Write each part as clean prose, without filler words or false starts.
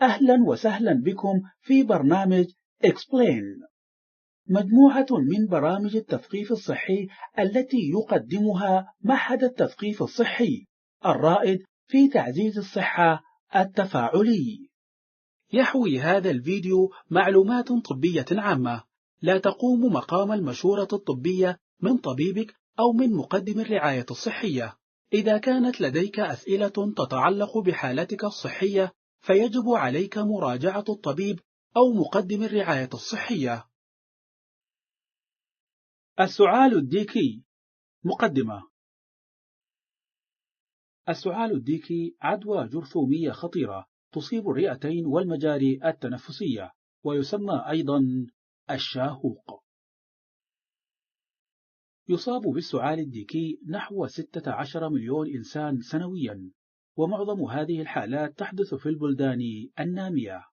أهلا وسهلا بكم في برنامج Explain، مجموعة من برامج التثقيف الصحي التي يقدمها معهد التثقيف الصحي الرائد في تعزيز الصحة التفاعلي. يحوي هذا الفيديو معلومات طبية عامة لا تقوم مقام المشورة الطبية من طبيبك أو من مقدم الرعاية الصحية. إذا كانت لديك أسئلة تتعلق بحالتك الصحية فيجب عليك مراجعة الطبيب أو مقدم الرعاية الصحية. السعال الديكي. مقدمة. السعال الديكي عدوى جرثومية خطيرة تصيب الرئتين والمجاري التنفسية، ويسمى أيضا الشاهوق. يصاب بالسعال الديكي نحو 16 مليون إنسان سنويا، ومعظم هذه الحالات تحدث في البلدان النامية.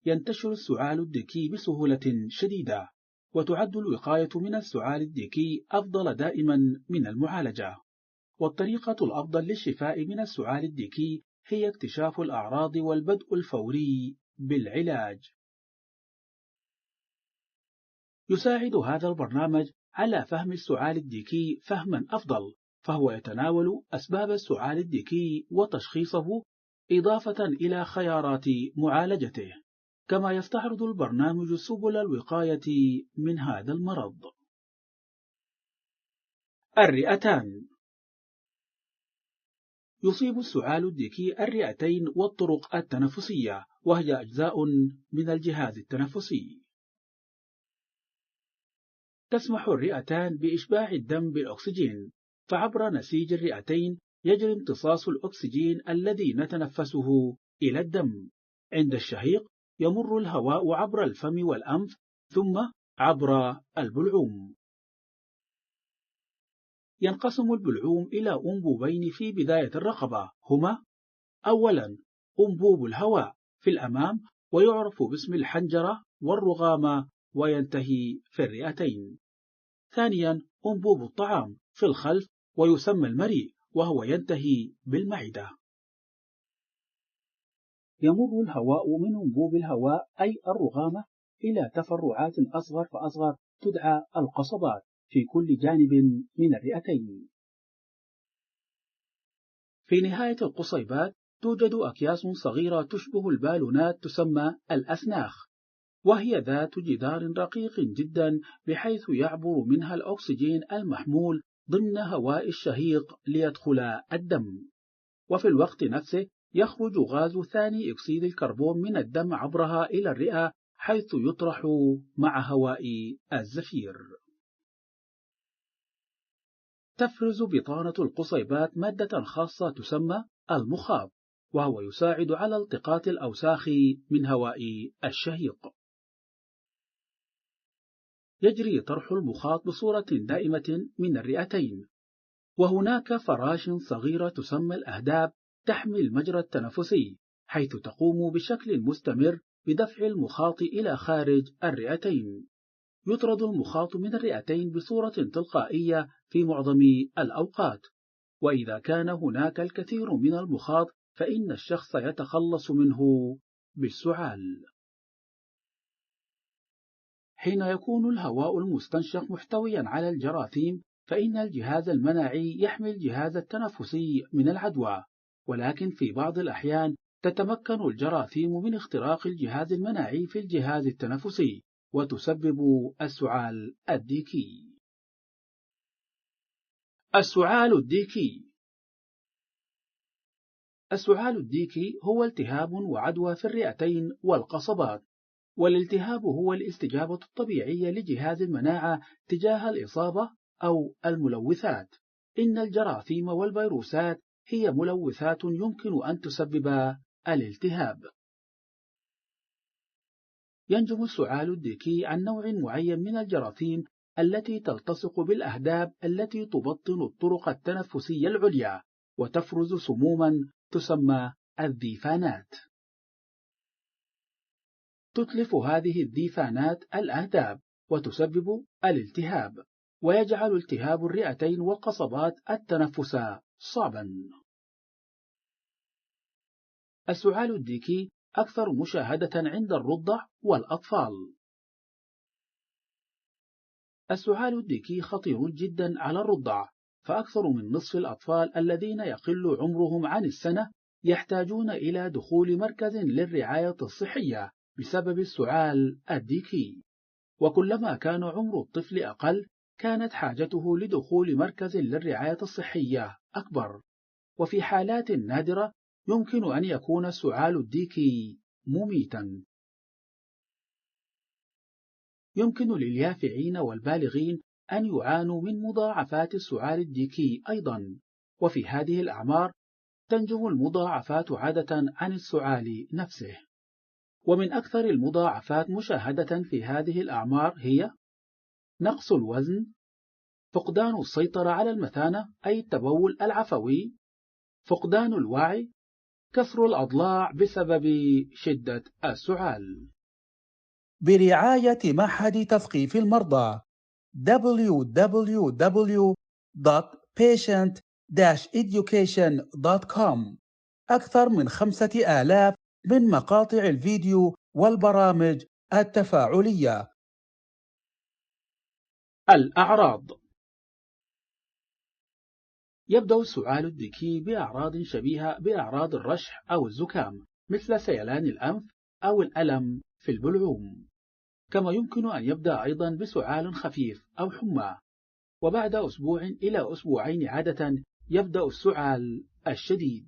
ينتشر السعال الديكي بسهولة شديدة، وتعد الوقاية من السعال الديكي أفضل دائما من المعالجة. والطريقة الأفضل للشفاء من السعال الديكي هي اكتشاف الأعراض والبدء الفوري بالعلاج. يساعد هذا البرنامج على فهم السعال الديكي فهما أفضل، فهو يتناول أسباب السعال الديكي وتشخيصه إضافة إلى خيارات معالجته، كما يستعرض البرنامج سبل الوقاية من هذا المرض. الرئتان. يصيب السعال الديكي الرئتين والطرق التنفسية، وهي أجزاء من الجهاز التنفسي. تسمح الرئتان بإشباع الدم بالأكسجين، فعبر نسيج الرئتين يجري امتصاص الأكسجين الذي نتنفسه إلى الدم. عند الشهيق يمر الهواء عبر الفم والأنف ثم عبر البلعوم. ينقسم البلعوم إلى أنبوبين في بداية الرقبة، هما: أولا أنبوب الهواء في الأمام ويعرف باسم الحنجرة والرغامة وينتهي في الرئتين. ثانيا أنبوب الطعام في الخلف ويسمى المريء وهو ينتهي بالمعدة. يمر الهواء من أنبوب الهواء أي الرغامة إلى تفرعات أصغر فأصغر تدعى القصبات في كل جانب من الرئتين. في نهاية القصيبات توجد أكياس صغيرة تشبه البالونات تسمى الأسناخ، وهي ذات جدار رقيق جدا بحيث يعبر منها الأكسجين المحمول ضمن هواء الشهيق ليدخل الدم، وفي الوقت نفسه يخرج غاز ثاني أكسيد الكربون من الدم عبرها إلى الرئة حيث يطرح مع هواء الزفير. تفرز بطانة القصيبات مادة خاصة تسمى المخاط، وهو يساعد على التقاط الأوساخ من هواء الشهيق. يجري طرح المخاط بصورة دائمة من الرئتين، وهناك فراش صغيرة تسمى الأهداب تحمي المجرى التنفسي، حيث تقوم بشكل مستمر بدفع المخاط إلى خارج الرئتين. يطرد المخاط من الرئتين بصورة تلقائية في معظم الأوقات، وإذا كان هناك الكثير من المخاط فإن الشخص يتخلص منه بالسعال. حين يكون الهواء المستنشق محتويا على الجراثيم فإن الجهاز المناعي يحمي الجهاز التنفسي من العدوى، ولكن في بعض الأحيان تتمكن الجراثيم من اختراق الجهاز المناعي في الجهاز التنفسي وتسبب السعال الديكي. السعال الديكي. السعال الديكي هو التهاب وعدوى في الرئتين والقصبات، والالتهاب هو الاستجابة الطبيعية لجهاز المناعة تجاه الإصابة أو الملوثات. إن الجراثيم والفيروسات هي ملوثات يمكن أن تسبب الالتهاب. ينجم السعال الديكي عن نوع معين من الجراثيم التي تلتصق بالأهداب التي تبطن الطرق التنفسية العليا وتفرز سموما تسمى الذيفانات. تتلف هذه الذيفانات الأهداب وتسبب الالتهاب، ويجعل التهاب الرئتين والقصبات التنفس صعبا. السعال الديكي أكثر مشاهدة عند الرضع والأطفال. السعال الديكي خطير جدا على الرضع، فأكثر من نصف الأطفال الذين يقل عمرهم عن السنة يحتاجون إلى دخول مركز للرعاية الصحية بسبب السعال الديكي، وكلما كان عمر الطفل أقل كانت حاجته لدخول مركز للرعاية الصحية أكبر، وفي حالات نادرة يمكن أن يكون السعال الديكي مميتا. يمكن لليافعين والبالغين أن يعانوا من مضاعفات السعال الديكي أيضا، وفي هذه الأعمار تنجم المضاعفات عادة عن السعال نفسه. ومن أكثر المضاعفات مشاهدة في هذه الأعمار هي نقص الوزن، فقدان السيطرة على المثانة أي التبول العفوي، فقدان الوعي، كسر الأضلاع بسبب شدة السعال. برعاية معهد تثقيف المرضى www.patient-education.com. أكثر من 5000 من مقاطع الفيديو والبرامج التفاعلية. الأعراض. يبدأ السعال الديكي بأعراض شبيهة بأعراض الرشح أو الزكام، مثل سيلان الأنف أو الألم في البلعوم، كما يمكن أن يبدأ أيضا بسعال خفيف أو حمى، وبعد أسبوع إلى أسبوعين عادة يبدأ السعال الشديد.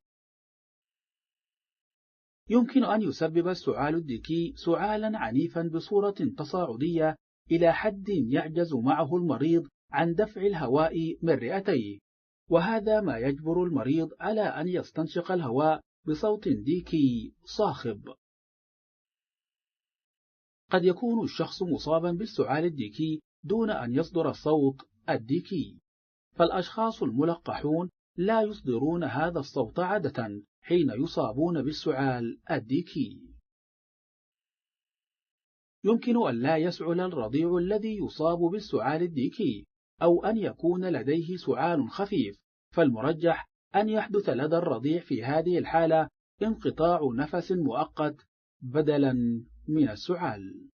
يمكن أن يسبب السعال الديكي سعالا عنيفا بصورة تصاعدية إلى حد يعجز معه المريض عن دفع الهواء من رئتيه، وهذا ما يجبر المريض على أن يستنشق الهواء بصوت ديكي صاخب. قد يكون الشخص مصابا بالسعال الديكي دون أن يصدر الصوت الديكي، فالأشخاص الملقحون لا يصدرون هذا الصوت عادة حين يصابون بالسعال الديكي. يمكن أن لا يسعل الرضيع الذي يصاب بالسعال الديكي، أو أن يكون لديه سعال خفيف، فالمرجح أن يحدث لدى الرضيع في هذه الحالة انقطاع نفس مؤقت بدلا من السعال.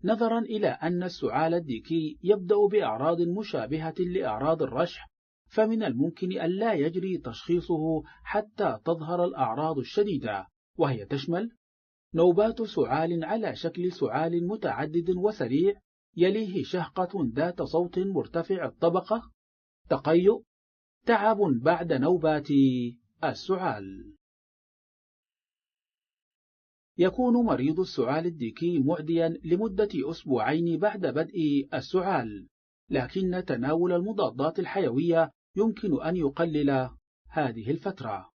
نظرا إلى أن السعال الديكي يبدأ بأعراض مشابهة لأعراض الرشح، فمن الممكن أن لا يجري تشخيصه حتى تظهر الأعراض الشديدة، وهي تشمل نوبات سعال على شكل سعال متعدد وسريع يليه شهقة ذات صوت مرتفع الطبقة، تقيؤ، تعب بعد نوبات السعال. يكون مريض السعال الديكي معديا لمدة أسبوعين بعد بدء السعال، لكن تناول المضادات الحيوية يمكن أن يقلل هذه الفترة.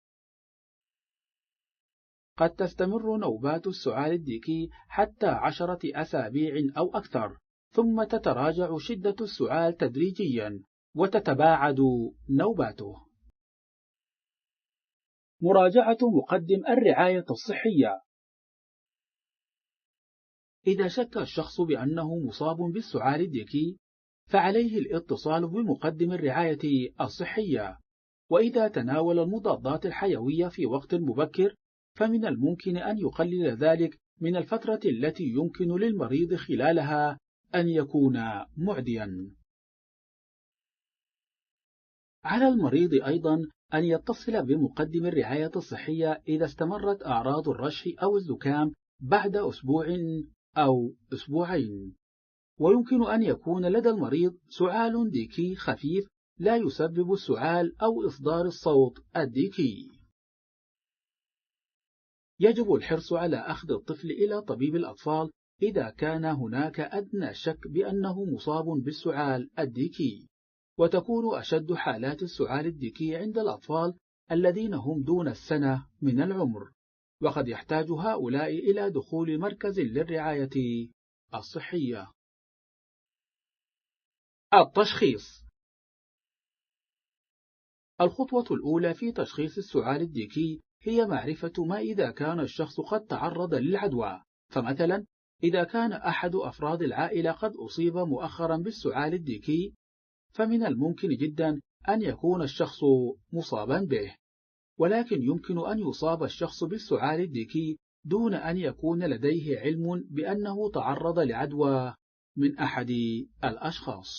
قد تستمر نوبات السعال الديكي حتى 10 أسابيع أو أكثر، ثم تتراجع شدة السعال تدريجيا وتتباعد نوباته. مراجعة مقدم الرعاية الصحية. إذا شك الشخص بأنه مصاب بالسعال الديكي، فعليه الاتصال بمقدم الرعاية الصحية، وإذا تناول المضادات الحيوية في وقت مبكر فمن الممكن أن يقلل ذلك من الفترة التي يمكن للمريض خلالها أن يكون معديا. على المريض أيضا أن يتصل بمقدم الرعاية الصحية إذا استمرت أعراض الرشح أو الزكام بعد أسبوع أو أسبوعين، ويمكن أن يكون لدى المريض سعال ديكي خفيف لا يسبب السعال أو إصدار الصوت الديكي. يجب الحرص على أخذ الطفل إلى طبيب الأطفال إذا كان هناك أدنى شك بأنه مصاب بالسعال الديكي، وتكون أشد حالات السعال الديكي عند الأطفال الذين هم دون السنة من العمر، وقد يحتاج هؤلاء إلى دخول مركز للرعاية الصحية. التشخيص. الخطوة الأولى في تشخيص السعال الديكي هي معرفة ما إذا كان الشخص قد تعرض للعدوى، فمثلا إذا كان أحد أفراد العائلة قد أصيب مؤخرا بالسعال الديكي، فمن الممكن جدا أن يكون الشخص مصابا به، ولكن يمكن أن يصاب الشخص بالسعال الديكي دون أن يكون لديه علم بأنه تعرض لعدوى من أحد الأشخاص.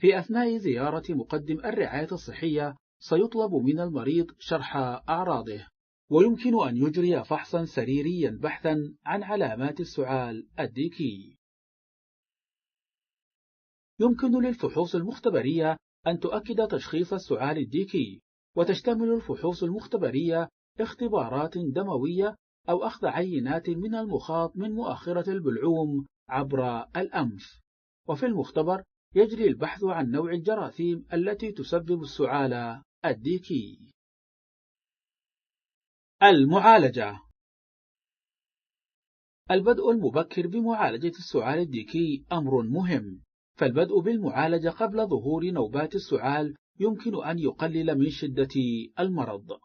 في أثناء زيارة مقدم الرعاية الصحية سيطلب من المريض شرح أعراضه، ويمكن أن يجري فحصا سريريا بحثا عن علامات السعال الديكي. يمكن للفحوص المختبرية أن تؤكد تشخيص السعال الديكي، وتشتمل الفحوص المختبرية اختبارات دموية أو أخذ عينات من المخاط من مؤخرة البلعوم عبر الأنف. وفي المختبر يجري البحث عن نوع الجراثيم التي تسبب السعال الديكي. المعالجة. البدء المبكر بمعالجة السعال الديكي أمر مهم، فالبدء بالمعالجة قبل ظهور نوبات السعال يمكن أن يقلل من شدة المرض،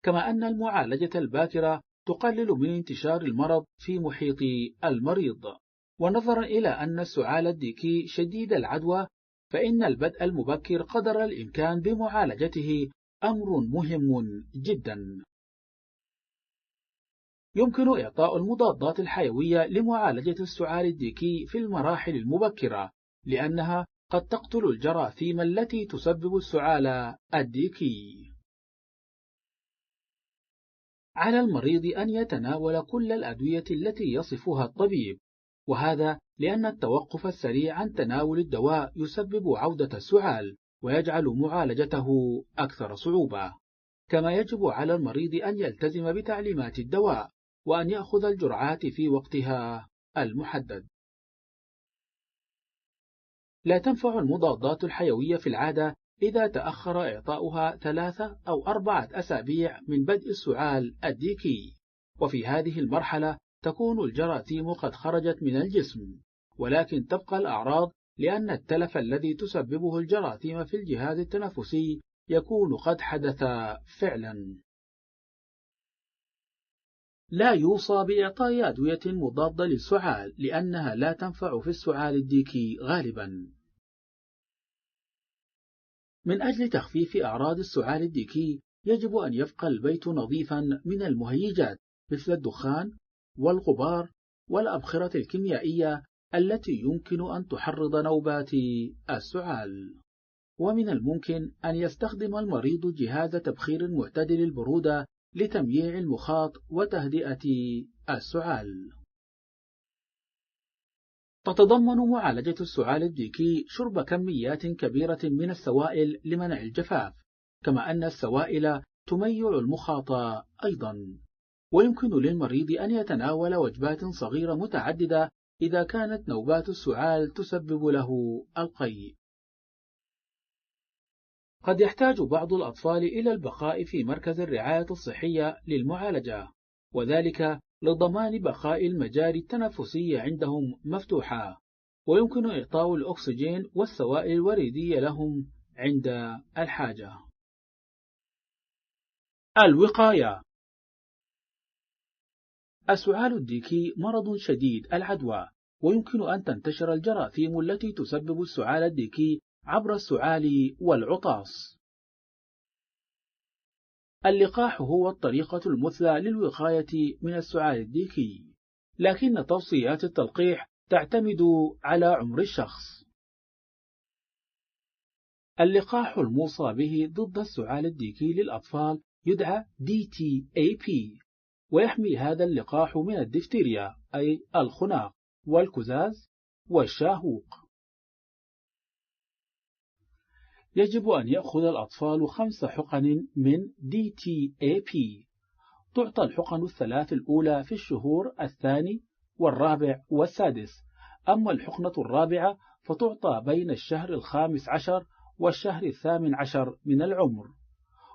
كما أن المعالجة الباكرة تقلل من انتشار المرض في محيط المريض. ونظرا إلى أن السعال الديكي شديد العدوى، فإن البدء المبكر قدر الإمكان بمعالجته أمر مهم جدا. يمكن إعطاء المضادات الحيوية لمعالجة السعال الديكي في المراحل المبكرة، لأنها قد تقتل الجراثيم التي تسبب السعال الديكي. على المريض أن يتناول كل الأدوية التي يصفها الطبيب، وهذا لأن التوقف السريع عن تناول الدواء يسبب عودة السعال ويجعل معالجته أكثر صعوبة. كما يجب على المريض أن يلتزم بتعليمات الدواء وأن يأخذ الجرعات في وقتها المحدد. لا تنفع المضادات الحيوية في العادة إذا تأخر إعطاؤها 3 أو 4 أسابيع من بدء السعال الديكي، وفي هذه المرحلة تكون الجراثيم قد خرجت من الجسم، ولكن تبقى الأعراض لأن التلف الذي تسببه الجراثيم في الجهاز التنفسي يكون قد حدث فعلا. لا يوصى بإعطاء أدوية مضادة للسعال لأنها لا تنفع في السعال الديكي غالبا. من أجل تخفيف أعراض السعال الديكي يجب أن يبقى البيت نظيفا من المهيجات مثل الدخان والغبار والأبخرة الكيميائية التي يمكن أن تحرض نوبات السعال. ومن الممكن أن يستخدم المريض جهاز تبخير معتدل البرودة لتمييع المخاط وتهدئة السعال. تتضمن معالجة السعال الديكي شرب كميات كبيرة من السوائل لمنع الجفاف، كما أن السوائل تميع المخاط أيضا. ويمكن للمريض أن يتناول وجبات صغيرة متعددة إذا كانت نوبات السعال تسبب له القيء. قد يحتاج بعض الأطفال إلى البقاء في مركز الرعاية الصحية للمعالجة، وذلك لضمان بقاء المجاري التنفسية عندهم مفتوحة، ويمكن إعطاء الأكسجين والسوائل الوريدية لهم عند الحاجة. الوقاية. السعال الديكي مرض شديد العدوى، ويمكن أن تنتشر الجراثيم التي تسبب السعال الديكي عبر السعال والعطاس. اللقاح هو الطريقة المثلى للوقاية من السعال الديكي، لكن توصيات التلقيح تعتمد على عمر الشخص. اللقاح الموصى به ضد السعال الديكي للأطفال يدعى DTaP، ويحمي هذا اللقاح من الدفتيريا أي الخناق والكزاز والشاهوق. يجب أن يأخذ الأطفال 5 حقن من DTaP. تعطى الحقن الثلاث الأولى في الشهور الثاني والرابع والسادس، أما الحقنة الرابعة فتعطى بين الشهر 15 والشهر 18 من العمر،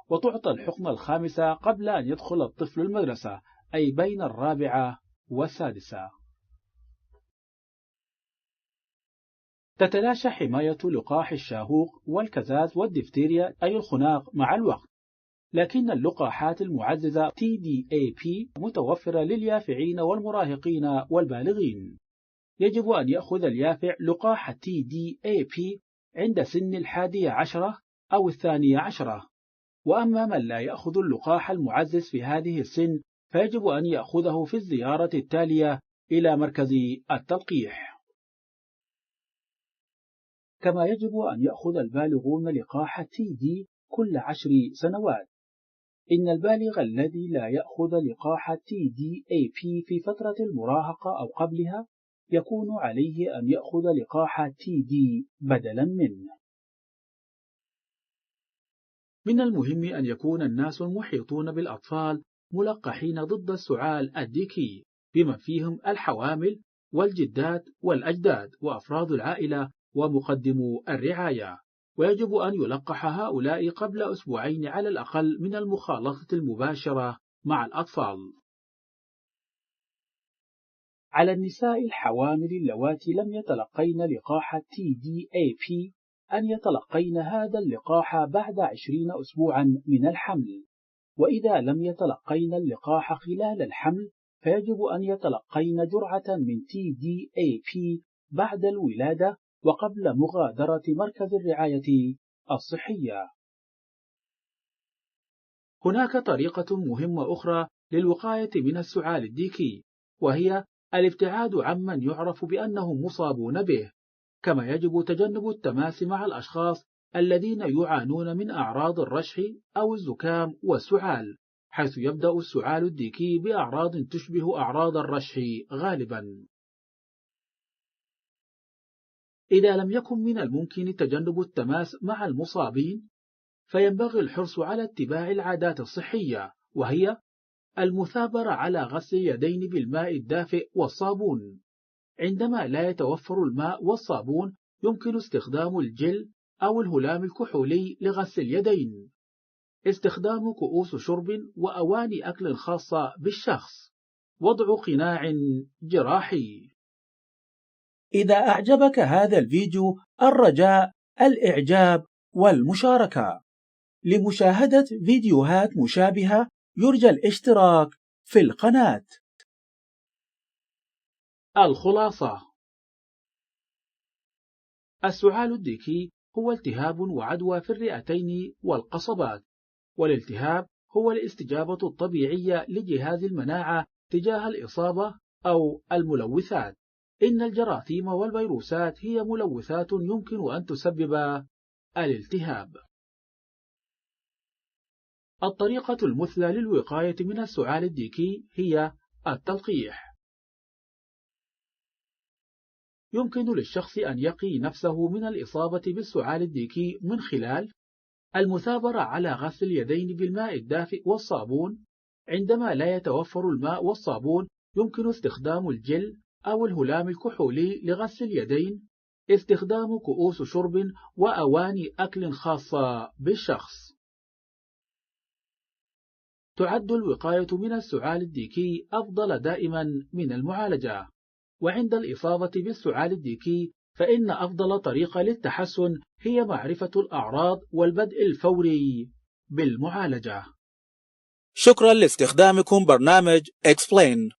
وتعطى الحقنة الخامسة قبل أن يدخل الطفل المدرسة أي بين الرابعة والسادسة. تتلاشى حماية لقاح الشاهوق والكزاز والدفتيريا أي الخناق مع الوقت، لكن اللقاحات المعززة TDAP متوفرة لليافعين والمراهقين والبالغين. يجب أن يأخذ اليافع لقاح TDAP عند سن 11 أو 12، وأما من لا يأخذ اللقاح المعزز في هذه السن فيجب أن يأخذه في الزيارة التالية إلى مركز التلقيح. كما يجب أن يأخذ البالغون لقاح TD كل 10 سنوات. إن البالغ الذي لا يأخذ لقاح TDAP في فترة المراهقة أو قبلها يكون عليه أن يأخذ لقاح TD بدلا منه. من المهم أن يكون الناس المحيطون بالأطفال ملقحين ضد السعال الديكي، بما فيهم الحوامل والجدات والأجداد وأفراد العائلة ومقدمو الرعاية، ويجب أن يلقح هؤلاء قبل أسبوعين على الأقل من المخالطة المباشرة مع الأطفال. على النساء الحوامل اللواتي لم يتلقين لقاح TDAP أن يتلقين هذا اللقاح بعد 20 أسبوعا من الحمل، وإذا لم يتلقين اللقاح خلال الحمل فيجب أن يتلقين جرعة من TDAP بعد الولادة وقبل مغادرة مركز الرعاية الصحية. هناك طريقة مهمة أخرى للوقاية من السعال الديكي، وهي الابتعاد عمن يعرف بأنهم مصابون به، كما يجب تجنب التماس مع الأشخاص الذين يعانون من أعراض الرشح أو الزكام والسعال، حيث يبدأ السعال الديكي بأعراض تشبه أعراض الرشح غالبا. إذا لم يكن من الممكن تجنب التماس مع المصابين فينبغي الحرص على اتباع العادات الصحية، وهي المثابرة على غسل اليدين بالماء الدافئ والصابون. عندما لا يتوفر الماء والصابون يمكن استخدام الجل أو الهلام الكحولي لغسل اليدين. استخدام كؤوس شرب وأواني أكل خاصة بالشخص. وضع قناع جراحي. إذا أعجبك هذا الفيديو الرجاء الإعجاب والمشاركة. لمشاهدة فيديوهات مشابهة يرجى الاشتراك في القناة. الخلاصة: السعال الديكي هو التهاب وعدوى في الرئتين والقصبات، والالتهاب هو الاستجابة الطبيعية لجهاز المناعة تجاه الإصابة أو الملوثات. إن الجراثيم والفيروسات هي ملوثات يمكن أن تسبب الالتهاب. الطريقة المثلى للوقاية من السعال الديكي هي التلقيح. يمكن للشخص أن يقي نفسه من الإصابة بالسعال الديكي من خلال المثابرة على غسل اليدين بالماء الدافئ والصابون. عندما لا يتوفر الماء والصابون يمكن استخدام الجل أو الهلام الكحولي لغسل اليدين. استخدام كؤوس شرب وأواني أكل خاصة بالشخص. تعد الوقاية من السعال الديكي أفضل دائما من المعالجة، وعند الإصابة بالسعال الديكي فإن أفضل طريقة للتحسن هي معرفة الأعراض والبدء الفوري بالمعالجة. شكرا لاستخدامكم برنامج Explain.